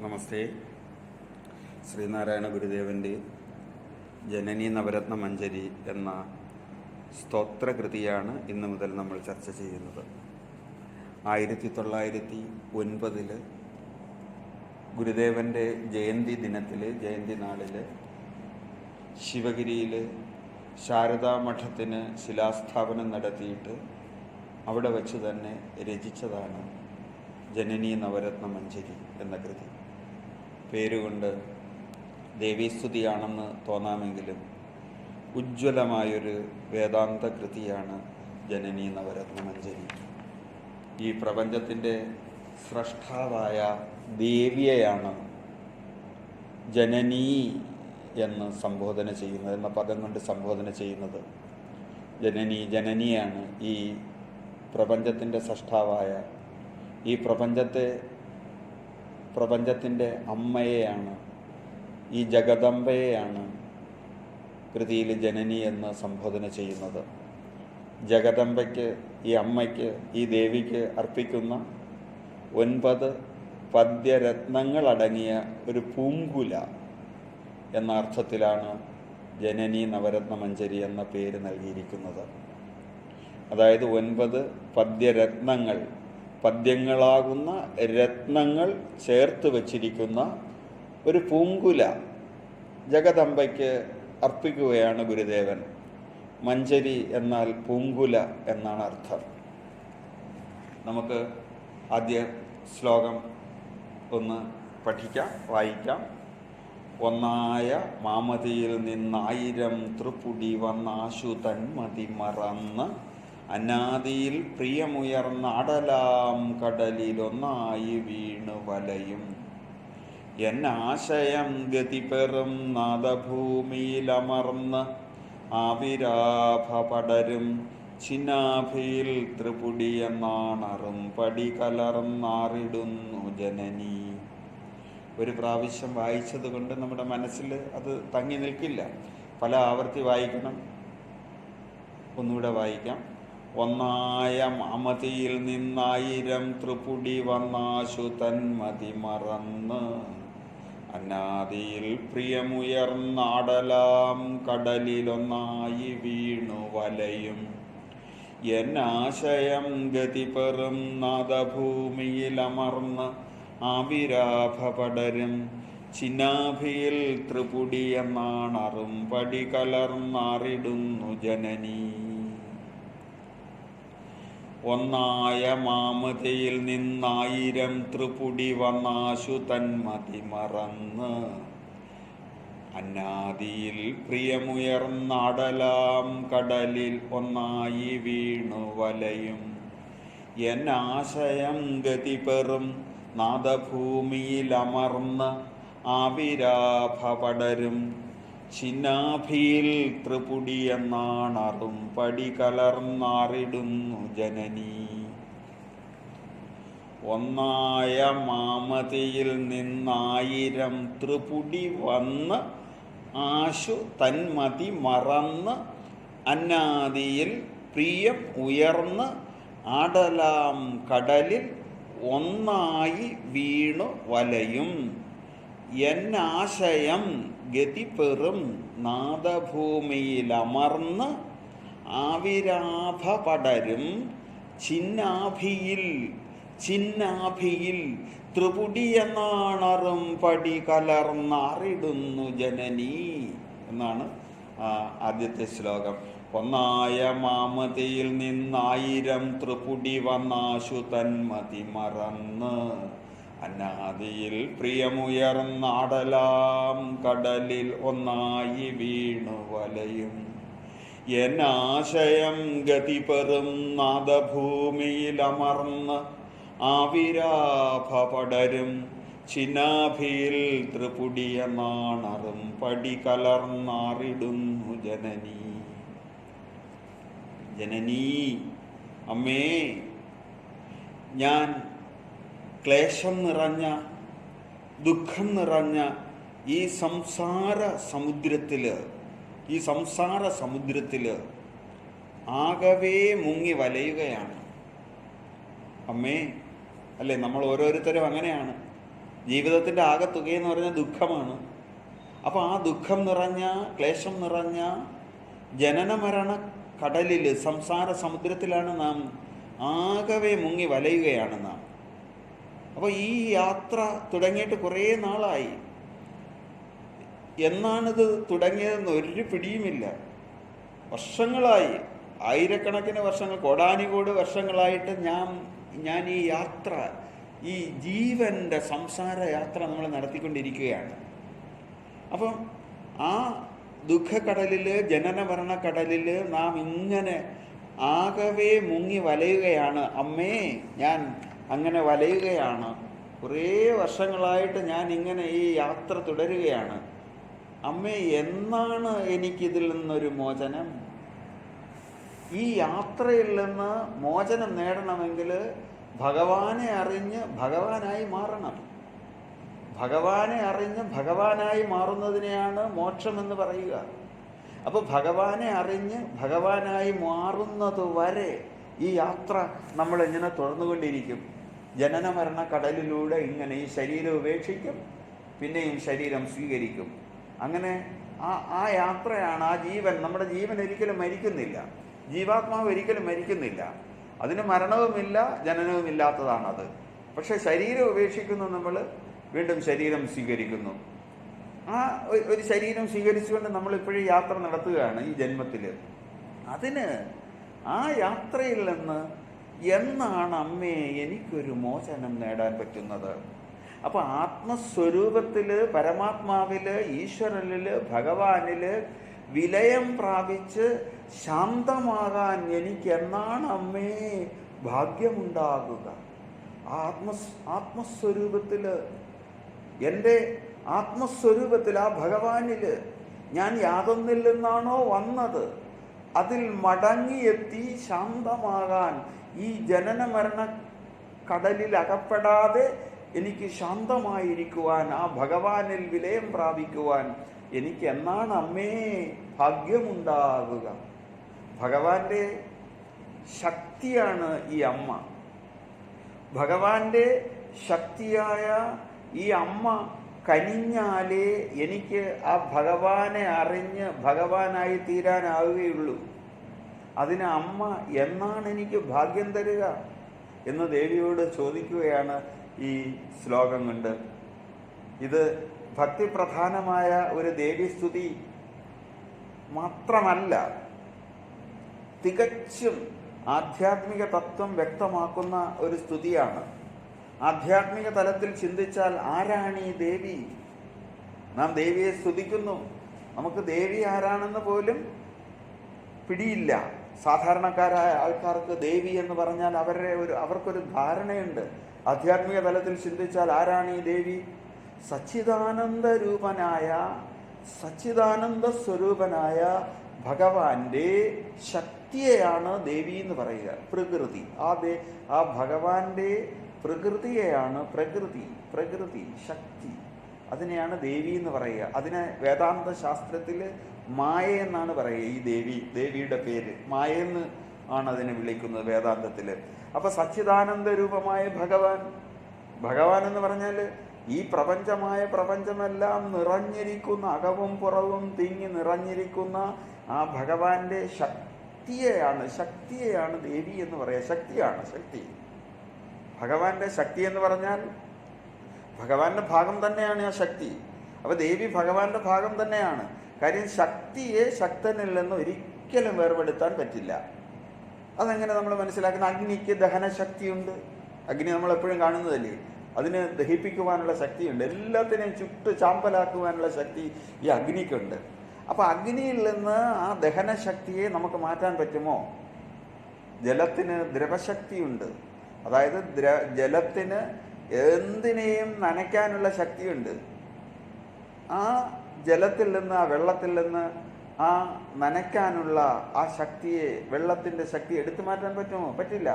നമസ്തേ. ശ്രീനാരായണ ഗുരുദേവൻ്റെ ജനനി നവരത്ന മഞ്ജരി എന്ന സ്തോത്രകൃതിയാണ് ഇന്ന് മുതൽ നമ്മൾ ചർച്ച ചെയ്യുന്നത്. 1909 ഗുരുദേവൻ്റെ ജയന്തി ദിനത്തിൽ, ജയന്തി നാളിൽ ശിവഗിരിയിൽ ശാരദാമഠത്തിന് ശിലാസ്ഥാപനം നടത്തിയിട്ട് അവിടെ വച്ച് തന്നെ രചിച്ചതാണ് ജനനി നവരത്ന മഞ്ജരി എന്ന കൃതി. പേരുകൊണ്ട് ദേവീസ്തുതിയാണെന്ന് തോന്നാമെങ്കിലും ഉജ്ജ്വലമായൊരു വേദാന്ത കൃതിയാണ് ജനനി നവരത്ന മഞ്ജരി. ഈ പ്രപഞ്ചത്തിൻ്റെ സ്രഷ്ടാവായ ദേവിയെയാണ് ജനനി എന്ന് സംബോധന ചെയ്യുന്നത്, എന്ന പദം കൊണ്ട് സംബോധന ചെയ്യുന്നത്. ജനനിയാണ് ഈ പ്രപഞ്ചത്തിൻ്റെ സ്രഷ്ടാവായ, ഈ പ്രപഞ്ചത്തിൻ്റെ അമ്മയെയാണ്, ഈ ജഗദംബയെയാണ് കൃതിയിൽ ജനനി എന്ന് സംബോധന ചെയ്യുന്നത്. ജഗദംബയ്ക്ക്, ഈ അമ്മയ്ക്ക്, ഈ ദേവിക്ക് അർപ്പിക്കുന്ന 9 പദ്യരത്നങ്ങളടങ്ങിയ ഒരു പൂങ്കുല എന്ന അർത്ഥത്തിലാണ് ജനനി നവരത്ന മഞ്ജരി എന്ന പേര് നൽകിയിരിക്കുന്നത്. അതായത് 9 പദ്യരത്നങ്ങൾ, പദ്യങ്ങളാകുന്ന രത്നങ്ങൾ ചേർത്ത് വച്ചിരിക്കുന്ന ഒരു പൂങ്കുല ജഗദംബയ്ക്ക് അർപ്പിക്കുകയാണ് ഗുരുദേവൻ. മഞ്ജരി എന്നാൽ പൂങ്കുല എന്നാണ് അർത്ഥം. നമുക്ക് ആദ്യ ശ്ലോകം ഒന്ന് പഠിക്കാം, വായിക്കാം. ഒന്നായ മാമതിയിൽ നിന്നായിരം തൃപ്പുടി വന്നാശു തന്മതി മറന്ന് അനാദിയിൽ പ്രിയമുയർന്ന അടലാം കടലിലൊന്നായി വീണു വലയും എന്നാശയം ഗതിപെറും നാദഭൂമിയിലമർന്ന് ആവിരാഭ പടരും ചിന്നാഭിയിൽ ത്രിപുടി എന്നാണറും പടി കലർന്നാറിടുന്നു ജനനി. ഒരു പ്രാവശ്യം വായിച്ചത് കൊണ്ട് നമ്മുടെ മനസ്സിൽ അത് തങ്ങി നിൽക്കില്ല, പല ആവർത്തി വായിക്കണം. ഒന്നുകൂടെ വായിക്കാം. ഒന്നായ മാമതിയിൽ നിന്നായിരം ത്രിപുടി വന്നാശു തന്മതി മറന്ന് അനാദിയിൽ പ്രിയമുയർന്നാടലാം കടലിലൊന്നായി വീണു വലയും എന്നാശയം ഗതിപെറും നാദഭൂമിയിലമർന്ന് ആവിരാഭ പടരും ചിന്നാഭിയിൽ ത്രിപുടി എന്നാണറും പടി കലർന്നാറിടുന്നു ജനനി. ഒന്നായ മാമതയിൽ നിന്നായിരം ത്രിപുടി വന്നാശു തന്മതി മറന്ന് അനാദിയിൽ പ്രിയമുയർന്നടലാം കടലിൽ ഒന്നായി വീണു വലയും എന്നാശയം ഗതിപെറും നാദഭൂമിയിലമർന്ന് ആവിരാഭ പടരും ചിന്നാഭിയിൽ ത്രിപുടി എന്നാണറും പടി കലർന്നാറിടുന്നു ജനനി. ഒന്നായ മാമതിയിൽ നിന്നായിരം ത്രിപുടി വന്ന് ആശു തന്മതി മറന്ന് അന്നാദിയിൽ പ്രിയം ഉയർന്ന് ആടലാം കടലിൽ ഒന്നായി വീണു വലയും എന്നാശയം ഗതിപെറും നാദഭൂമിയിലമർന്ന് ആവിരാഭ പടരും ചിന്നാഭിയിൽ ത്രിപുടി എന്നാണറും പടി കലർന്നാറിടുന്നു ജനനി എന്നാണ് ആദ്യത്തെ ശ്ലോകം. ഒന്നായ മാമതിയിൽ നിന്നായിരം ത്രിപുടി വന്നാശു തന്മതി മറന്ന് അനാദിയിൽ പ്രിയമുയർന്നാടലാം കടലിൽ ഒന്നായി വീണു വലയും എന്നാശയം ഗതിപെറും നാദഭൂമിയിലമർന്ന് ആവിരാഭ പടരും ചിന്നാഭിയിൽ ത്രിപുടി എന്നാണറും പടി കലർന്നാറിടുന്നു ജനനി. ജനനി, അമ്മേ, ഞാൻ ക്ലേശം നിറഞ്ഞ, ദുഃഖം നിറഞ്ഞ ഈ സംസാര സമുദ്രത്തിൽ ആകവേ മുങ്ങി വലയുകയാണ്. അമ്മേ, അല്ലേ, നമ്മൾ ഓരോരുത്തരും അങ്ങനെയാണ്. ജീവിതത്തിൻ്റെ ആകെത്തുകയെന്ന് പറഞ്ഞാൽ ദുഃഖമാണ്. അപ്പോൾ ആ ദുഃഖം നിറഞ്ഞ, ക്ലേശം നിറഞ്ഞ ജനന മരണ കടലിൽ, സംസാര സമുദ്രത്തിലാണ് നാം ആകവെ മുങ്ങി വലയുകയാണ് നാം. അപ്പോൾ ഈ യാത്ര തുടങ്ങിയിട്ട് കുറേ നാളായി. എന്നാണിത് തുടങ്ങിയതെന്ന് ഒരു പിടിയുമില്ല. വർഷങ്ങളായി, ആയിരക്കണക്കിന് വർഷങ്ങൾ, കോടാനുകോടി വർഷങ്ങളായിട്ട് ഞാൻ ഈ യാത്ര, ഈ ജീവൻ്റെ സംസാര യാത്ര നമ്മൾ നടത്തിക്കൊണ്ടിരിക്കുകയാണ്. അപ്പം ആ ദുഃഖക്കടലിൽ, ജനന മരണക്കടലിൽ നാം ഇങ്ങനെ ആകവേ മുങ്ങി വലയുകയാണ്. അമ്മേ, ഞാൻ അങ്ങനെ വലയുകയാണ്. കുറേ വർഷങ്ങളായിട്ട് ഞാൻ ഇങ്ങനെ ഈ യാത്ര തുടരുകയാണ്. അമ്മേ, എന്നാണ് എനിക്കിതിൽ നിന്നൊരു മോചനം? ഈ യാത്രയിൽ നിന്ന് മോചനം നേടണമെങ്കിൽ ഭഗവാനെ അറിഞ്ഞ് ഭഗവാനായി മാറണം. ഭഗവാനെ അറിഞ്ഞ് ഭഗവാനായി മാറുന്നതിനെയാണ് മോക്ഷമെന്ന് പറയുക. അപ്പോൾ ഭഗവാനെ അറിഞ്ഞ് ഭഗവാനായി മാറുന്നത് വരെ ഈ യാത്ര നമ്മളിങ്ങനെ തുടർന്നുകൊണ്ടിരിക്കും. ജനന മരണ കടലിലൂടെ ഇങ്ങനെ ഈ ശരീരം ഉപേക്ഷിക്കും, പിന്നെയും ശരീരം സ്വീകരിക്കും. അങ്ങനെ ആ യാത്രയാണ്. ആ ജീവൻ, നമ്മുടെ ജീവൻ ഒരിക്കലും മരിക്കുന്നില്ല. ജീവാത്മാവ് ഒരിക്കലും മരിക്കുന്നില്ല. അതിന് മരണവുമില്ല, ജനനവുമില്ലാത്തതാണത്. പക്ഷെ ശരീരം ഉപേക്ഷിക്കുന്നു, നമ്മൾ വീണ്ടും ശരീരം സ്വീകരിക്കുന്നു. ആ ഒരു ശരീരം സ്വീകരിച്ചുകൊണ്ട് നമ്മളിപ്പോഴും യാത്ര നടത്തുകയാണ് ഈ ജന്മത്തിൽ. അതിന് ആ യാത്രയിൽ നിന്ന് എന്നാണ് അമ്മേ എനിക്കൊരു മോചനം നേടാൻ പറ്റുന്നത്? അപ്പോൾ ആത്മസ്വരൂപത്തിൽ, പരമാത്മാവിൽ, ഈശ്വരനിൽ, ഭഗവാനിൽ വിലയം പ്രാപിച്ച് ശാന്തമാകാൻ എനിക്ക് എന്നാണ് അമ്മേ ഭാഗ്യമുണ്ടാകുക? ആത്മസ്വരൂപത്തിൽ, എൻ്റെ ആത്മസ്വരൂപത്തിൽ, ആ ഭഗവാനിൽ ഞാൻ യാതൊന്നിൽ നിന്നാണോ വന്നത് അതിൽ മടങ്ങിയെത്തി ശാന്തമാകാൻ, ഈ ജനന മരണ കടലിൽ അകപ്പെടാതെ എനിക്ക് ശാന്തമായിരിക്കുവാൻ, ആ ഭഗവാനിൽ വിലയം പ്രാപിക്കുവാൻ എനിക്ക് എന്നാണ് അമ്മേ ഭാഗ്യമുണ്ടാകുക? ഭഗവാന്റെ ശക്തിയാണ് ഈ അമ്മ. ഭഗവാന്റെ ശക്തിയായ ഈ അമ്മ കനിഞ്ഞാലേ എനിക്ക് ആ ഭഗവാനെ അറിഞ്ഞ് ഭഗവാനായി തീരാനാവുകയുള്ളൂ. അതിന് അമ്മ എന്നാണ് എനിക്ക് ഭാഗ്യം തരിക എന്ന് ദേവിയോട് ചോദിക്കുകയാണ് ഈ ശ്ലോകം കൊണ്ട്. ഇത് ഭക്തിപ്രധാനമായ ഒരു ദേവീസ്തുതി മാത്രമല്ല, തികച്ചും ആധ്യാത്മിക തത്വം വ്യക്തമാക്കുന്ന ഒരു സ്തുതിയാണ്. ആധ്യാത്മിക തലത്തിൽ ചിന്തിച്ചാൽ ആരാണ് ഈ ദേവി? നാം ദേവിയെ സ്തുതിക്കുന്നു. നമുക്ക് ദേവി ആരാണെന്ന് പോലും പിടിയില്ല. സാധാരണക്കാരായ ആൾക്കാർക്ക് ദേവി എന്ന് പറഞ്ഞാൽ അവർക്കൊരു ധാരണയുണ്ട്. ആധ്യാത്മിക തലത്തിൽ ചിന്തിച്ചാൽ ആരാണ് ഈ ദേവി? സച്ചിദാനന്ദ രൂപനായ, സച്ചിദാനന്ദ സ്വരൂപനായ ഭഗവാന്റെ ശക്തിയെയാണ് ദേവി എന്ന് പറയുക. പ്രകൃതി, ആ ഭഗവാന്റെ പ്രകൃതിയെയാണ് പ്രകൃതി ശക്തി, അതിനെയാണ് ദേവി എന്ന് പറയുക. അതിനെ വേദാന്ത ശാസ്ത്രത്തിൽ മായ എന്നാണ് പറയുക. ഈ ദേവിയുടെ പേര് മായെന്ന് ആണ് അതിനെ വിളിക്കുന്നത് വേദാന്തത്തിൽ. അപ്പൊ സച്ചിദാനന്ദ രൂപമായ ഭഗവാൻ എന്ന് പറഞ്ഞാൽ ഈ പ്രപഞ്ചമെല്ലാം നിറഞ്ഞിരിക്കുന്ന, അകവും പുറവും തിങ്ങി നിറഞ്ഞിരിക്കുന്ന ആ ഭഗവാന്റെ ശക്തിയെയാണ് ദേവി എന്ന് പറയുക. ശക്തി. ഭഗവാന്റെ ശക്തി എന്ന് പറഞ്ഞാൽ ഭഗവാന്റെ ഭാഗം തന്നെയാണ് ആ ശക്തി. അപ്പൊ ദേവി ഭഗവാന്റെ ഭാഗം തന്നെയാണ്. കാര്യം ശക്തിയെ ശക്തനിൽ നിന്ന് ഒരിക്കലും വേർപെടുത്താൻ പറ്റില്ല. അതെങ്ങനെ നമ്മൾ മനസ്സിലാക്കുന്ന? അഗ്നിക്ക് ദഹനശക്തിയുണ്ട്. അഗ്നി നമ്മൾ എപ്പോഴും കാണുന്നതല്ലേ. അതിന് ദഹിപ്പിക്കുവാനുള്ള ശക്തിയുണ്ട്. എല്ലാത്തിനെയും ചുട്ട് ചാമ്പലാക്കുവാനുള്ള ശക്തി ഈ അഗ്നിക്കുണ്ട്. അപ്പൊ അഗ്നിയിൽ നിന്ന് ആ ദഹനശക്തിയെ നമുക്ക് മാറ്റാൻ പറ്റുമോ? ജലത്തിന് ദ്രവശക്തിയുണ്ട്. അതായത് ജലത്തിന് എന്തിനേയും നനയ്ക്കാനുള്ള ശക്തിയുണ്ട്. ആ ജലത്തിൽ നിന്ന്, ആ വെള്ളത്തിൽ നിന്ന് ആ നനയ്ക്കാനുള്ള ആ ശക്തിയെ, വെള്ളത്തിൻ്റെ ശക്തി എടുത്തു മാറ്റാൻ പറ്റുമോ? പറ്റില്ല.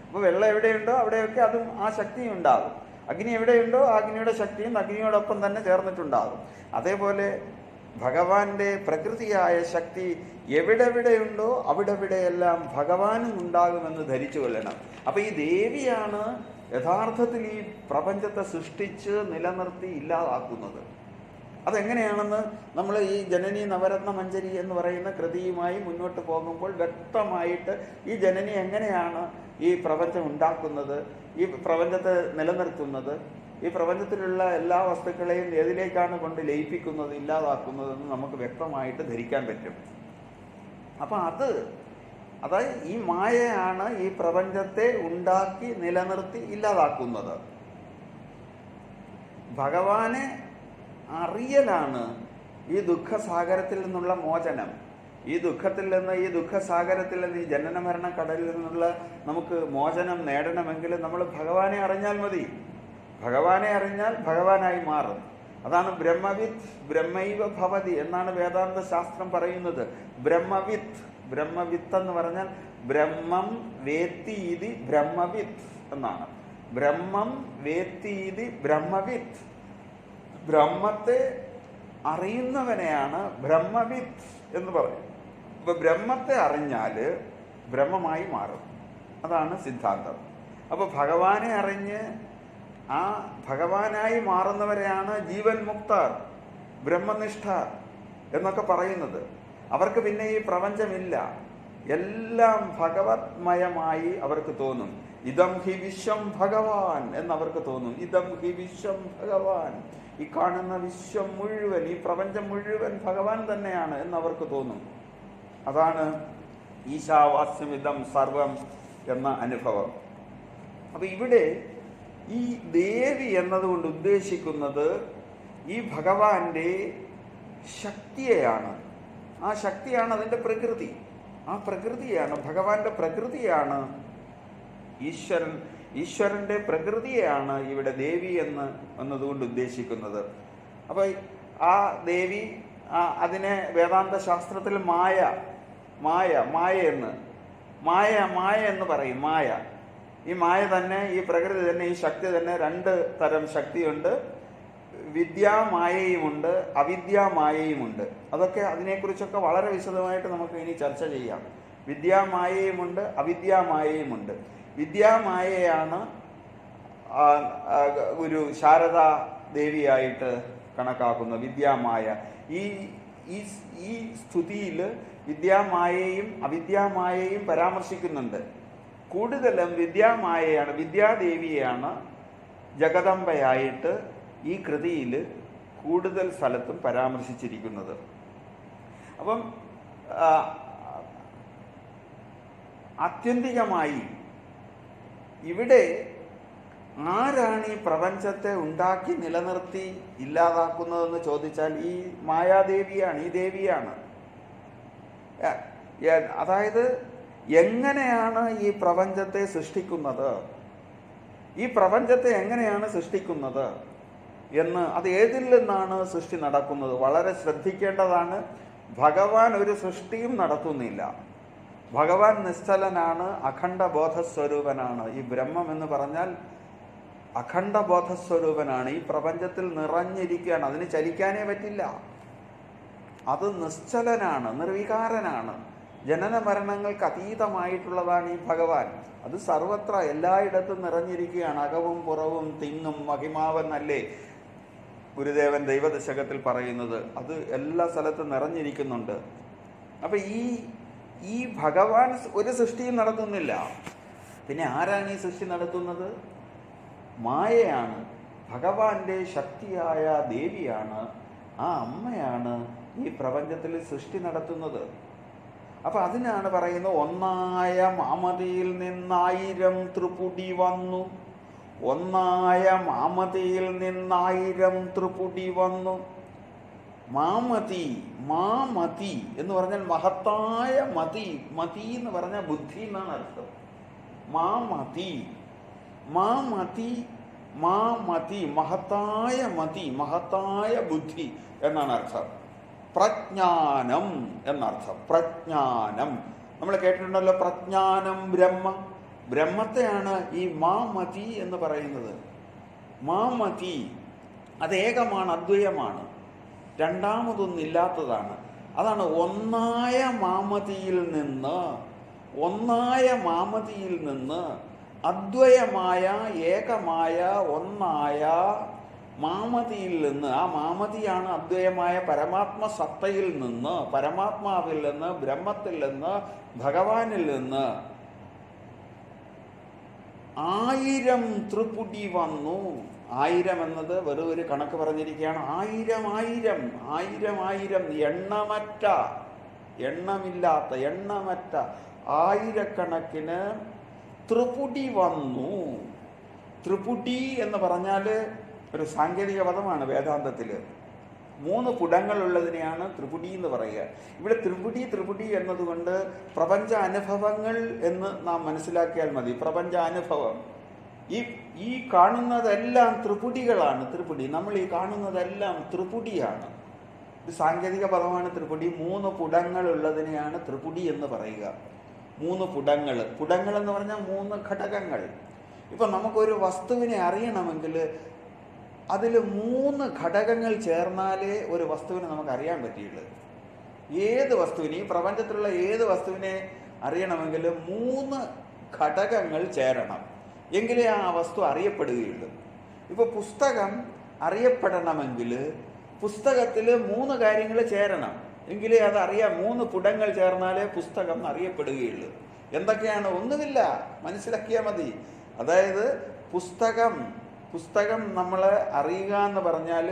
അപ്പോൾ വെള്ളം എവിടെയുണ്ടോ അവിടെയൊക്കെ അതും ആ ശക്തിയും ഉണ്ടാകും. അഗ്നി എവിടെയുണ്ടോ ആ അഗ്നിയുടെ ശക്തിയും അഗ്നിയോടൊപ്പം തന്നെ ചേർന്നിട്ടുണ്ടാകും. അതേപോലെ ഭഗവാന്റെ പ്രകൃതിയായ ശക്തി എവിടെയുണ്ടോ അവിടെയെല്ലാം ഭഗവാനും ഉണ്ടാകുമെന്ന് ധരിച്ചു കൊള്ളണം. അപ്പൊ ഈ ദേവിയാണ് യഥാർത്ഥത്തിൽ ഈ പ്രപഞ്ചത്തെ സൃഷ്ടിച്ച് നിലനിർത്തി ഇല്ലാതാക്കുന്നത്. അതെങ്ങനെയാണെന്ന് നമ്മൾ ഈ ജനനി നവരത്ന മഞ്ജരി എന്ന് പറയുന്ന കൃതിയുമായി മുന്നോട്ട് പോകുമ്പോൾ വ്യക്തമായിട്ട് ഈ ജനനി എങ്ങനെയാണ് ഈ പ്രപഞ്ചം ഉണ്ടാക്കുന്നത്, ഈ പ്രപഞ്ചത്തെ നിലനിർത്തുന്നത്, ഈ പ്രപഞ്ചത്തിലുള്ള എല്ലാ വസ്തുക്കളെയും ഏതിലേക്കാണ് കൊണ്ട് ലയിപ്പിക്കുന്നത്, ഇല്ലാതാക്കുന്നതെന്ന് നമുക്ക് വ്യക്തമായിട്ട് ധരിക്കാൻ പറ്റും. അപ്പം അതായത് ഈ മായയാണ് ഈ പ്രപഞ്ചത്തെ ഉണ്ടാക്കി നിലനിർത്തി ഇല്ലാതാക്കുന്നത്. ഭഗവാനെ അറിയലാണ് ഈ ദുഃഖസാഗരത്തിൽ നിന്നുള്ള മോചനം. ഈ ദുഃഖത്തിൽ നിന്ന്, ഈ ദുഃഖസാഗരത്തിൽ നിന്ന്, ഈ ജനന മരണ കടലിൽ നിന്നുള്ള നമുക്ക് മോചനം നേടണമെങ്കിൽ നമ്മൾ ഭഗവാനെ അറിഞ്ഞാൽ മതി. ഭഗവാനെ അറിഞ്ഞാൽ ഭഗവാനായി മാറും. അതാണ് ബ്രഹ്മവിത്ത് ബ്രഹ്മൈവ ഭവതി എന്നാണ് വേദാന്ത ശാസ്ത്രം പറയുന്നത്. ബ്രഹ്മവിത്ത് എന്ന് പറഞ്ഞാൽ ബ്രഹ്മം വേത്തീതി ബ്രഹ്മവിത്ത് എന്നാണ്. ബ്രഹ്മം വേത്തീതി ബ്രഹ്മവിത്ത്. ബ്രഹ്മത്തെ അറിയുന്നവനെയാണ് ബ്രഹ്മവിത്ത് എന്ന് പറയും. അപ്പൊ ബ്രഹ്മത്തെ അറിഞ്ഞാൽ ബ്രഹ്മമായി മാറും. അതാണ് സിദ്ധാന്തം. അപ്പൊ ഭഗവാനെ അറിഞ്ഞ് ആ ഭഗവാനായി മാറുന്നവരെയാണ് ജീവൻ മുക്തർ, ബ്രഹ്മനിഷ്ഠർ എന്നൊക്കെ പറയുന്നത്. അവർക്ക് പിന്നെ ഈ പ്രപഞ്ചമില്ല, എല്ലാം ഭഗവത്മയമായി അവർക്ക് തോന്നും. ഇദം ഹി വിശ്വം ഭഗവാൻ എന്നവർക്ക് തോന്നും. ഇദം ഹി വിശ്വം ഭഗവാൻ, ഈ കാണുന്ന വിശ്വം മുഴുവൻ, ഈ പ്രപഞ്ചം മുഴുവൻ ഭഗവാൻ തന്നെയാണ് എന്നവർക്ക് തോന്നും. അതാണ് ഈശാവാസ്യമിതം സർവം എന്ന അനുഭവം. അപ്പൊ ഇവിടെ ഈ ദേവി എന്നതുകൊണ്ട് ഉദ്ദേശിക്കുന്നത് ഈ ഭഗവാന്റെ ശക്തിയെയാണ്. ആ ശക്തിയാണ് അതിൻ്റെ പ്രകൃതി. ആ പ്രകൃതിയാണ് ഭഗവാന്റെ പ്രകൃതിയാണ് ഈശ്വരന്റെ പ്രകൃതിയെയാണ് ഇവിടെ ദേവി എന്നതുകൊണ്ട് ഉദ്ദേശിക്കുന്നത്. അപ്പൊ ആ ദേവി അതിനെ വേദാന്ത ശാസ്ത്രത്തിൽ മായ എന്ന് പറയും. ഈ മായ തന്നെ, ഈ പ്രകൃതി തന്നെ, ഈ ശക്തി തന്നെ രണ്ട് തരം ശക്തിയുണ്ട്. വിദ്യാമായയുമുണ്ട്, അവിദ്യാമായയുമുണ്ട്. അതൊക്കെ അതിനെക്കുറിച്ചൊക്കെ വളരെ വിശദമായിട്ട് നമുക്ക് ഇനി ചർച്ച ചെയ്യാം. വിദ്യാമായയുമുണ്ട്, അവിദ്യാമായയുമുണ്ട്. വിദ്യാമായയാണ് ഒരു ശാരദാ ദേവിയായിട്ട് കണക്കാക്കുന്ന വിദ്യാമായ. ഈ സ്തുതിയിൽ വിദ്യാമായയും അവിദ്യാമായയും പരാമർശിക്കുന്നുണ്ട്. കൂടുതലും വിദ്യാമായയാണ്, വിദ്യാദേവിയെയാണ് ജഗദംബയായിട്ട് ഈ കൃതിയിൽ കൂടുതൽ സ്ഥലത്തും പരാമർശിച്ചിരിക്കുന്നത്. അപ്പം ആത്യന്തികമായി ഇവിടെ ആരാണ് ഈ പ്രപഞ്ചത്തെ ഉണ്ടാക്കി നിലനിർത്തി ഇല്ലാതാക്കുന്നതെന്ന് ചോദിച്ചാൽ ഈ മായാദേവിയാണ്, ഈ ദേവിയാണ്. അതായത് എങ്ങനെയാണ് ഈ പ്രപഞ്ചത്തെ സൃഷ്ടിക്കുന്നത്, ഈ പ്രപഞ്ചത്തെ എങ്ങനെയാണ് സൃഷ്ടിക്കുന്നത് എന്ന്, അത് ഏതിൽ നിന്നാണ് സൃഷ്ടി നടക്കുന്നത് വളരെ ശ്രദ്ധിക്കേണ്ടതാണ്. ഭഗവാൻ ഒരു സൃഷ്ടിയും നടത്തുന്നില്ല. ഭഗവാൻ നിശ്ചലനാണ്, അഖണ്ഡ ബോധസ്വരൂപനാണ്. ഈ ബ്രഹ്മം എന്ന് പറഞ്ഞാൽ അഖണ്ഡ ബോധസ്വരൂപനാണ്. ഈ പ്രപഞ്ചത്തിൽ നിറഞ്ഞിരിക്കുകയാണ്, അതിന് ചലിക്കാനേ പറ്റില്ല. അത് നിശ്ചലനാണ്, നിർവികാരനാണ്. ജനന മരണങ്ങൾക്ക് അതീതമായിട്ടുള്ളതാണ് ഈ ഭഗവാൻ. അത് സർവത്ര എല്ലായിടത്തും നിറഞ്ഞിരിക്കുകയാണ്. അകവും പുറവും തിങ്ങും മഹിമാവെന്നല്ലേ ഗുരുദേവൻ ദൈവദശകത്തിൽ പറയുന്നത്. അത് എല്ലാ സ്ഥലത്തും നിറഞ്ഞിരിക്കുന്നുണ്ട്. അപ്പൊ ഈ ഭഗവാൻ ഒരു സൃഷ്ടിയും നടത്തുന്നില്ല. പിന്നെ ആരാണ് ഈ സൃഷ്ടി നടത്തുന്നത്? മായയാണ്. ഭഗവാന്റെ ശക്തിയായ ദേവിയാണ്, ആ അമ്മയാണ് ഈ പ്രപഞ്ചത്തിൽ സൃഷ്ടി നടത്തുന്നത്. അപ്പൊ അതിനാണ് പറയുന്നത്, ഒന്നായ മാമതിയിൽ നിന്നായിരം ത്രിപുടി വന്നു. ഒന്നായ മാമതിയിൽ നിന്നായിരം ത്രിപുടി വന്നു. മാമതി എന്ന് പറഞ്ഞാൽ മഹത്തായ മതി. മതി എന്ന് പറഞ്ഞാൽ ബുദ്ധി എന്നാണ് അർത്ഥം. മാമതി മഹത്തായ മതി, മഹത്തായ ബുദ്ധി എന്നാണ് അർത്ഥം. പ്രജ്ഞാനം എന്നർത്ഥം. പ്രജ്ഞാനം നമ്മൾ കേട്ടിട്ടുണ്ടല്ലോ. പ്രജ്ഞാനം ബ്രഹ്മത്തെയാണ് ഈ മാമതി എന്ന് പറയുന്നത്. മാമതി അത് ഏകമാണ്, അദ്വയമാണ്, രണ്ടാമതൊന്നില്ലാത്തതാണ്. അതാണ് ഒന്നായ മാമതിയിൽ നിന്ന് അദ്വയമായ ഏകമായ ഒന്നായ മാമതിയിൽ നിന്ന്, ആ മാമതിയാണ് അദ്വയമായ പരമാത്മ സത്തയിൽ നിന്ന്, പരമാത്മാവിൽ നിന്ന്, ബ്രഹ്മത്തിൽ നിന്ന്, ഭഗവാനിൽ നിന്ന് 1000 ത്രിപുടി വന്നു. 1000 എന്നത് വെറും ഒരു കണക്ക് പറഞ്ഞിരിക്കുകയാണ്. 1000 എണ്ണമറ്റ, എണ്ണമില്ലാത്ത, എണ്ണമറ്റ ആയിരക്കണക്കിന് ത്രിപുടി വന്നു. ത്രിപുടി എന്ന് പറഞ്ഞാൽ ഒരു സാങ്കേതിക പദമാണ് വേദാന്തത്തിൽ. 3 പുടങ്ങളുള്ളതിനെയാണ് ത്രിപുടി എന്ന് പറയുക. ഇവിടെ ത്രിപുടി എന്നതുകൊണ്ട് പ്രപഞ്ച അനുഭവങ്ങൾ എന്ന് നാം മനസ്സിലാക്കിയാൽ മതി. പ്രപഞ്ച അനുഭവം, ഈ കാണുന്നതെല്ലാം ത്രിപുടികളാണ്. ത്രിപുടി, നമ്മൾ ഈ കാണുന്നതെല്ലാം ത്രിപുടിയാണ്. ഒരു സാങ്കേതിക പദമാണ് ത്രിപുടി. 3 പുടങ്ങൾ ഉള്ളതിനെയാണ് ത്രിപുടി എന്ന് പറയുക. 3 പുടങ്ങൾ, പുടങ്ങൾ എന്ന് പറഞ്ഞാൽ 3 ഘടകങ്ങൾ. ഇപ്പം നമുക്കൊരു വസ്തുവിനെ അറിയണമെങ്കിൽ അതിൽ 3 ഘടകങ്ങൾ ചേർന്നാലേ ഒരു വസ്തുവിനെ നമുക്ക് അറിയാൻ പറ്റുള്ളൂ. ഏത് വസ്തുവിനെ, ഈ പ്രപഞ്ചത്തിലുള്ള ഏത് വസ്തുവിനെ അറിയണമെങ്കിൽ 3 ഘടകങ്ങൾ ചേരണം, എങ്കിലേ ആ വസ്തു അറിയപ്പെടുകയുള്ളൂ. ഇപ്പോൾ പുസ്തകം അറിയപ്പെടണമെങ്കിൽ പുസ്തകത്തിൽ 3 കാര്യങ്ങൾ ചേരണം, എങ്കിലേ അത് അറിയാം. 3 പുടങ്ങൾ ചേർന്നാലേ പുസ്തകം അറിയപ്പെടുകയുള്ളൂ. എന്തൊക്കെയാണ്? ഒന്നുമില്ല, മനസ്സിലാക്കിയാൽ മതി. അതായത് പുസ്തകം നമ്മൾ അറിയുക എന്ന് പറഞ്ഞാൽ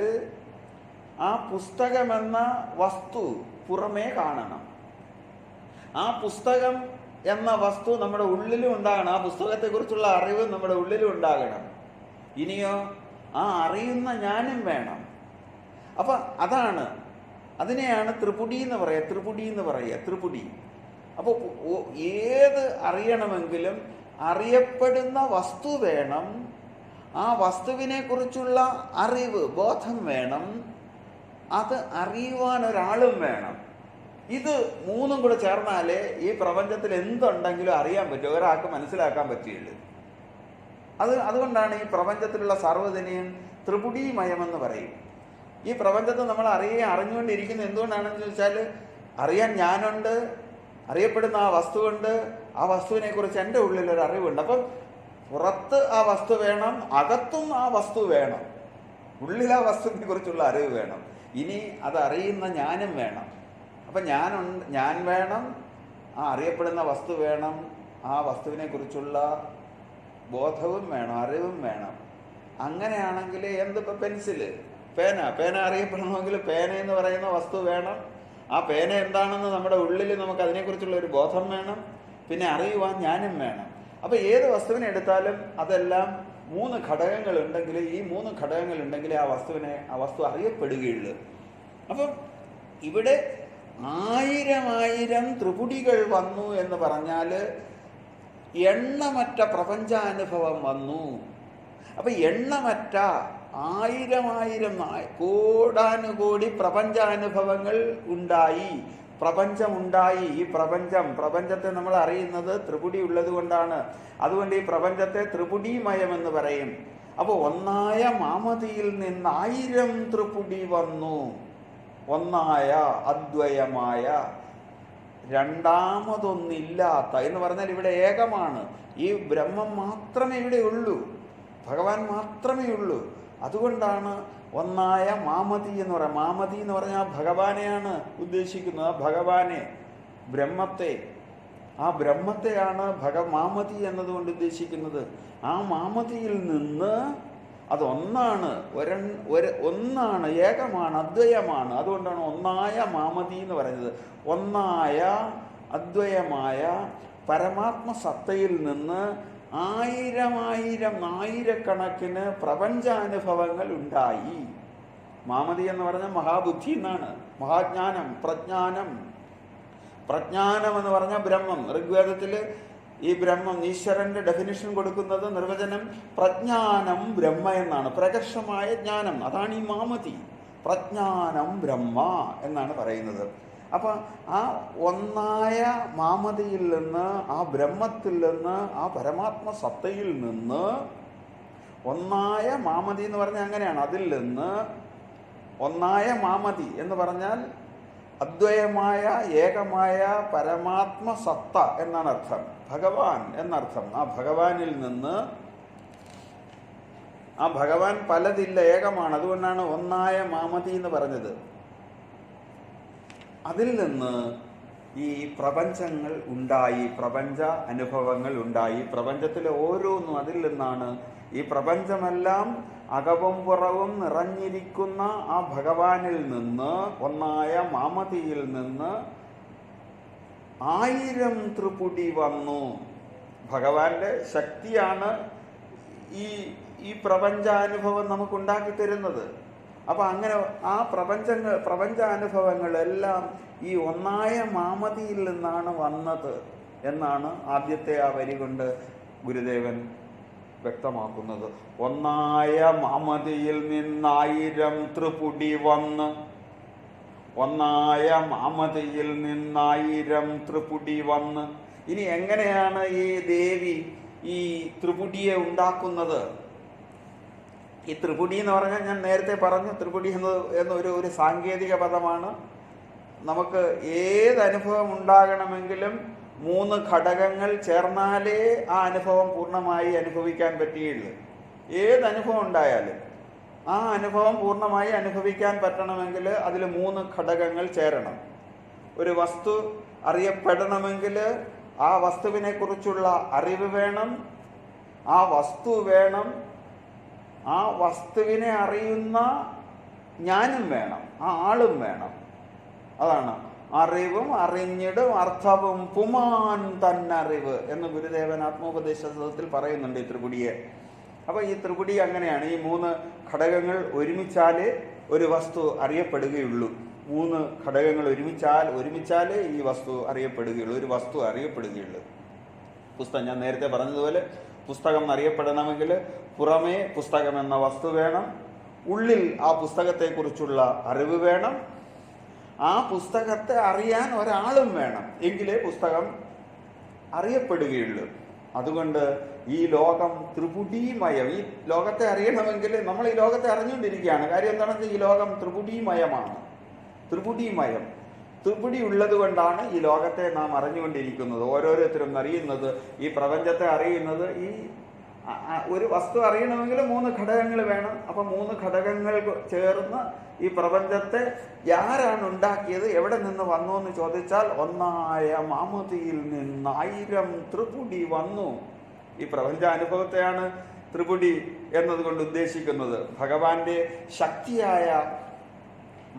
ആ പുസ്തകമെന്ന വസ്തു പുറമേ കാണണം. ആ പുസ്തകം എന്ന വസ്തു നമ്മുടെ ഉള്ളിലും ഉണ്ടാകണം. ആ പുസ്തകത്തെക്കുറിച്ചുള്ള അറിവ് നമ്മുടെ ഉള്ളിലും ഉണ്ടാകണം. ഇനിയോ ആ അറിയുന്ന ഞാനും വേണം. അപ്പം അതിനെയാണ് ത്രിപുടി എന്ന് പറയുക. ത്രിപുടി. അപ്പോൾ ഏത് അറിയണമെങ്കിലും അറിയപ്പെടുന്ന വസ്തു വേണം, ആ വസ്തുവിനെ കുറിച്ചുള്ള അറിവ്, ബോധം വേണം, അത് അറിയുവാൻ ഒരാളും വേണം. ഇത് 3 കൂടെ ചേർന്നാലേ ഈ പ്രപഞ്ചത്തിൽ എന്തുണ്ടെങ്കിലും അറിയാൻ പറ്റും, ഒരാൾക്ക് മനസ്സിലാക്കാൻ പറ്റുകയുള്ളൂ. അതുകൊണ്ടാണ് ഈ പ്രപഞ്ചത്തിലുള്ള സർവ്വതിനെയും ത്രിപുടീമയമെന്ന് പറയും. ഈ പ്രപഞ്ചത്തെ നമ്മൾ അറിഞ്ഞുകൊണ്ടിരിക്കുന്നത് എന്തുകൊണ്ടാണെന്ന് ചോദിച്ചാൽ, അറിയാൻ ഞാനുണ്ട്, അറിയപ്പെടുന്ന ആ വസ്തുവുണ്ട്, ആ വസ്തുവിനെ കുറിച്ച് എൻ്റെ ഉള്ളിലൊരു അറിവുണ്ട്. അപ്പം പുറത്ത് ആ വസ്തു വേണം, അകത്തും ആ വസ്തു വേണം, ഉള്ളിൽ ആ വസ്തുവിനെ കുറിച്ചുള്ള അറിവ് വേണം. ഇനി അത് അറിയുന്ന ഞാനും വേണം. അപ്പം ഞാൻ വേണം, ആ അറിയപ്പെടുന്ന വസ്തു വേണം, ആ വസ്തുവിനെ കുറിച്ചുള്ള ബോധവും വേണം, അറിവും വേണം. അങ്ങനെയാണെങ്കിൽ എന്തിപ്പോൾ പെൻസില്, പേന അറിയപ്പെടണമെങ്കിൽ പേന എന്ന് പറയുന്ന വസ്തു വേണം. ആ പേന എന്താണെന്ന് നമ്മുടെ ഉള്ളിൽ നമുക്ക് അതിനെക്കുറിച്ചുള്ള ഒരു ബോധം വേണം, പിന്നെ അറിയുവാൻ ഞാനും വേണം. അപ്പോൾ ഏത് വസ്തുവിനെ എടുത്താലും അതെല്ലാം 3 ഘടകങ്ങൾ ഉണ്ടെങ്കിൽ, ഈ 3 ഘടകങ്ങൾ ഉണ്ടെങ്കിൽ ആ വസ്തു അറിയപ്പെടുകയുള്ളൂ. അപ്പം ഇവിടെ 1000 ത്രിപുടികൾ വന്നു എന്ന് പറഞ്ഞാൽ എണ്ണമറ്റ പ്രപഞ്ചാനുഭവം വന്നു. അപ്പം എണ്ണമറ്റ 1000 കോടാനുകോടി പ്രപഞ്ചാനുഭവങ്ങൾ ഉണ്ടായി, പ്രപഞ്ചമുണ്ടായി. ഈ പ്രപഞ്ചത്തെ നമ്മൾ അറിയുന്നത് ത്രിപുടി ഉള്ളത് കൊണ്ടാണ്. അതുകൊണ്ട് ഈ പ്രപഞ്ചത്തെ ത്രിപുടീമയം എന്ന് പറയും. അപ്പോൾ ഒന്നായ മാമതിയിൽ നിന്ന് 1000 ത്രിപുടി വന്നു. ഒന്നായ അദ്വയമായ, രണ്ടാമതൊന്നില്ലാത്ത എന്ന് പറഞ്ഞാൽ ഇവിടെ ഏകമാണ്. ഈ ബ്രഹ്മം മാത്രമേ ഇവിടെ ഉള്ളൂ, ഭഗവാൻ മാത്രമേ ഉള്ളൂ. അതുകൊണ്ടാണ് ഒന്നായ മാമതി എന്ന് പറയാം. മാമതി എന്ന് പറഞ്ഞാൽ ഭഗവാനെയാണ് ഉദ്ദേശിക്കുന്നത്. ഭഗവാനെ, ബ്രഹ്മത്തെ, ആ ബ്രഹ്മത്തെയാണ് മാമതി എന്നതുകൊണ്ട് ഉദ്ദേശിക്കുന്നത്. ആ മാമതിയിൽ നിന്ന് അതൊന്നാണ്, ഒന്നാണ്, ഏകമാണ്, അദ്വയമാണ്. അതുകൊണ്ടാണ് ഒന്നായ മാമതി എന്ന് പറയുന്നത്. ഒന്നായ അദ്വയമായ പരമാത്മ സത്തയിൽ നിന്ന് 1000 പ്രപഞ്ചാനുഭവങ്ങൾ ഉണ്ടായി. മാമതി എന്ന് പറഞ്ഞാൽ മഹാബുദ്ധി എന്നാണ്, മഹാജ്ഞാനം, പ്രജ്ഞാനം എന്ന് പറഞ്ഞാൽ ബ്രഹ്മം. ഋഗ്വേദത്തിൽ ഈ ബ്രഹ്മം, ഈശ്വരന്റെ ഡെഫിനിഷൻ കൊടുക്കുന്നത്, നിർവചനം പ്രജ്ഞാനം ബ്രഹ്മ എന്നാണ്. പ്രകർഷമായ ജ്ഞാനം, അതാണ് ഈ മാമതി. പ്രജ്ഞാനം ബ്രഹ്മ എന്നാണ് പറയുന്നത്. അപ്പം ആ ഒന്നായ മാമതിയിൽ നിന്ന്, ആ ബ്രഹ്മത്തിൽ നിന്ന്, ആ പരമാത്മ സത്തയിൽ നിന്ന്, ഒന്നായ മാമതി എന്ന് പറഞ്ഞാൽ അങ്ങനെയാണ്. അതിൽ നിന്ന് ഒന്നായ മാമതി എന്ന് പറഞ്ഞാൽ അദ്വയമായ ഏകമായ പരമാത്മ സത്ത എന്നാണ് അർത്ഥം. ഭഗവാൻ എന്നർത്ഥം. ആ ഭഗവാനിൽ നിന്ന്, ആ ഭഗവാൻ പലതില്ല, ഏകമാണ്. അതുകൊണ്ടാണ് ഒന്നായ മാമതി എന്ന് പറഞ്ഞത്. അതിൽ നിന്ന് ഈ പ്രപഞ്ചങ്ങൾ ഉണ്ടായി, പ്രപഞ്ച അനുഭവങ്ങൾ ഉണ്ടായി. പ്രപഞ്ചത്തിലെ ഓരോന്നും അതിൽ നിന്നാണ്. ഈ പ്രപഞ്ചമെല്ലാം അകവും പുറവും നിറഞ്ഞിരിക്കുന്ന ആ ഭഗവാനിൽ നിന്ന്, ഒന്നായ മാമതിയിൽ നിന്ന് 1000 ത്രിപുടി വന്നു. ഭഗവാന്റെ ശക്തിയാണ് ഈ പ്രപഞ്ചാനുഭവം നമുക്കുണ്ടാക്കി തരുന്നത്. അപ്പം അങ്ങനെ ആ പ്രപഞ്ചാനുഭവങ്ങളെല്ലാം ഈ ഒന്നായ മാമതിയിൽ നിന്നാണ് വന്നത് എന്നാണ് ആദ്യത്തെ ആ വരി കൊണ്ട് ഗുരുദേവൻ വ്യക്തമാക്കുന്നത്. ഒന്നായ മാമതിയിൽ നിന്ന് 1000 ത്രിപുടി വന്ന്, ഒന്നായ മാമതിയിൽ നിന്ന് 1000 ത്രിപുടി വന്ന്. ഇനി എങ്ങനെയാണ് ഈ ദേവി ഈ ത്രിപുടിയെ ഉണ്ടാക്കുന്നത്? ഈ ത്രിപുടി എന്ന് പറഞ്ഞാൽ ഞാൻ നേരത്തെ പറഞ്ഞു, ത്രിപുടി എന്നൊരു സാങ്കേതിക പദമാണ്. നമുക്ക് ഏതനുഭവം ഉണ്ടാകണമെങ്കിലും 3 ഘടകങ്ങൾ ചേർന്നാലേ ആ അനുഭവം പൂർണ്ണമായി അനുഭവിക്കാൻ പറ്റുകയുള്ളൂ. ഏതനുഭവം ഉണ്ടായാലും ആ അനുഭവം പൂർണ്ണമായി അനുഭവിക്കാൻ പറ്റണമെങ്കിൽ അതിൽ 3 ഘടകങ്ങൾ ചേരണം. ഒരു വസ്തു അറിയപ്പെടണമെങ്കിൽ ആ വസ്തുവിനെ കുറിച്ചുള്ള അറിവ് വേണം, ആ വസ്തു വേണം, ആ വസ്തുവിനെ അറിയുന്ന ജ്ഞാനം വേണം, ആ ആളും വേണം. അതാണ് അറിവും അറിഞ്ഞിടും അർത്ഥവും പുമാൻ തന്നറിവ് എന്ന് ഗുരുദേവൻ ആത്മോപദേശത്തിൽ പറയുന്നുണ്ട് ഈ ത്രിപുടിയെ. അപ്പോൾ ഈ ത്രിപുടി അങ്ങനെയാണ്. ഈ 3 ഘടകങ്ങൾ ഒരുമിച്ചാലേ ഒരു വസ്തു അറിയപ്പെടുകയുള്ളൂ. 3 ഘടകങ്ങൾ ഒരുമിച്ചാലേ ഈ വസ്തു അറിയപ്പെടുകയുള്ളൂ, ഒരു വസ്തു അറിയപ്പെടുകയുള്ളൂ. പുസ്തകം ഞാൻ നേരത്തെ പറഞ്ഞതുപോലെ പുസ്തകം അറിയപ്പെടണമെങ്കിൽ പുറമേ പുസ്തകം എന്ന വസ്തു വേണം, ഉള്ളിൽ ആ പുസ്തകത്തെക്കുറിച്ചുള്ള അറിവ് വേണം, ആ പുസ്തകത്തെ അറിയാൻ ഒരാളും വേണം, എങ്കിലേ പുസ്തകം അറിയപ്പെടുകയുള്ളൂ. അതുകൊണ്ട് ഈ ലോകം ത്രിപുടീമയം. ഈ ലോകത്തെ അറിയണമെങ്കിൽ നമ്മൾ ഈ ലോകത്തെ അറിഞ്ഞുകൊണ്ടിരിക്കുകയാണ്. കാര്യം എന്താണെന്ന് വെച്ചാൽ ഈ ലോകം ത്രിപുടീമയമാണ്. ത്രിപുടീമയം, ത്രിപുടി ഉള്ളത് കൊണ്ടാണ് ഈ ലോകത്തെ നാം അറിഞ്ഞുകൊണ്ടിരിക്കുന്നത്. ഓരോരുത്തരും അറിയുന്നത്, ഈ പ്രപഞ്ചത്തെ അറിയുന്നത്. ഈ ഒരു വസ്തു അറിയണമെങ്കിൽ 3 ഘടകങ്ങൾ വേണം. അപ്പം 3 ഘടകങ്ങൾ ചേർന്ന് ഈ പ്രപഞ്ചത്തെ ആരാണ് ഉണ്ടാക്കിയത്, എവിടെ നിന്ന് വന്നു എന്ന് ചോദിച്ചാൽ ഒന്നായ മാമതിയിൽ നിന്ന് 1000 ത്രിപുടി വന്നു. ഈ പ്രപഞ്ചാനുഭവത്തെയാണ് ത്രിപുടി എന്നതുകൊണ്ട് ഉദ്ദേശിക്കുന്നത്. ഭഗവാന്റെ ശക്തിയായ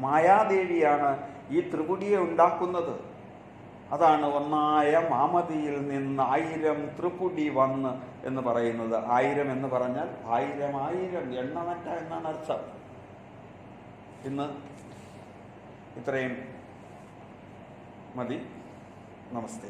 മായാദേവിയാണ് ഈ ത്രിപുടിയെ ഉണ്ടാക്കുന്നത്. അതാണ് ഒന്നായ മാമതിയിൽ നിന്ന് 1000 ത്രിപുടി വന്ന് എന്ന് പറയുന്നത്. 1000 എന്ന് പറഞ്ഞാൽ 1000 എണ്ണമറ്റ എന്നാണ് അർത്ഥം. ഇന്ന് ഇത്രയും മതി. നമസ്തേ.